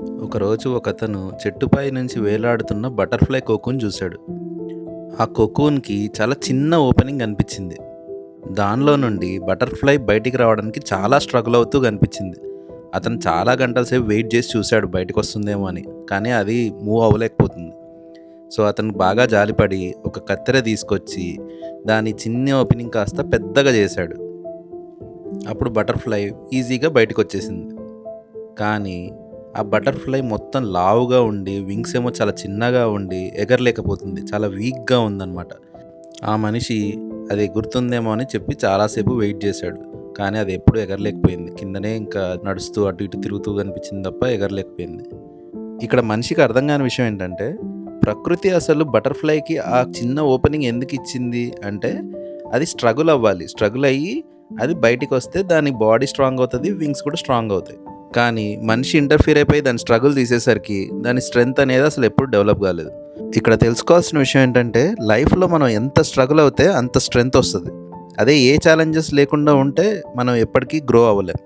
ఒకరోజు ఒకతను చెట్టుపై నుంచి వేలాడుతున్న బటర్‌ఫ్లై కోకూన్ చూశాడు. ఆ కోకూన్‌కి చాలా చిన్న ఓపెనింగ్ కనిపించింది. దానిలో నుండి బటర్‌ఫ్లై బయటికి రావడానికి చాలా స్ట్రగుల్ అవుతూ కనిపించింది. అతను చాలా గంటల సేపు వెయిట్ చేసి చూశాడు బయటకొస్తుందేమో అని. కానీ అది మూవ్ అవ్వలేకపోతుంది. సో, అతను బాగా జాలిపడి ఒక కత్తెర తీసుకొచ్చి దాని చిన్న ఓపెనింగ్ కాస్త పెద్దగా చేశాడు. అప్పుడు బటర్‌ఫ్లై ఈజీగా బయటికొచ్చేసింది. కానీ ఆ బటర్‌ఫ్లై మొత్తం లావుగా ఉండి, వింగ్స్ ఏమో చాలా చిన్నగా ఉండి ఎగరలేకపోతుంది. చాలా వీక్‌గా ఉందనమాట. ఆ మనిషి అది ఎగురుతుందేమో అని చెప్పి చాలాసేపు వెయిట్ చేశాడు. కానీ అది ఎప్పుడూ ఎగరలేకపోయింది. కిందనే ఇంకా నడుస్తూ అటు ఇటు తిరుగుతూ కనిపించింది తప్ప ఎగరలేకపోయింది. ఇక్కడ మనిషికి అర్థం కాని విషయం ఏంటంటే, ప్రకృతి అసలు బటర్‌ఫ్లైకి ఆ చిన్న ఓపెనింగ్ ఎందుకు ఇచ్చింది అంటే, అది స్ట్రగుల్ అవ్వాలి. స్ట్రగుల్ అయ్యి అది బయటికొస్తే దాని బాడీ స్ట్రాంగ్ అవుతది. వింగ్స్ కూడా స్ట్రాంగ్ అవుతాయి. కానీ మనిషి ఇంటర్ఫియర్ అయిపోయి దాని స్ట్రగుల్ తీసేసరికి దాని స్ట్రెంగ్త్ అనేది అసలు ఎప్పుడు డెవలప్ కాలేదు. ఇక్కడ తెలుసుకోవాల్సిన విషయం ఏంటంటే, లైఫ్‌లో మనం ఎంత స్ట్రగుల్ అవుతే అంత స్ట్రెంగ్త్ వస్తది. అదే ఏ ఛాలెంజెస్ లేకుండా ఉంటే మనం ఎప్పటికీ గ్రో అవ్వలేం.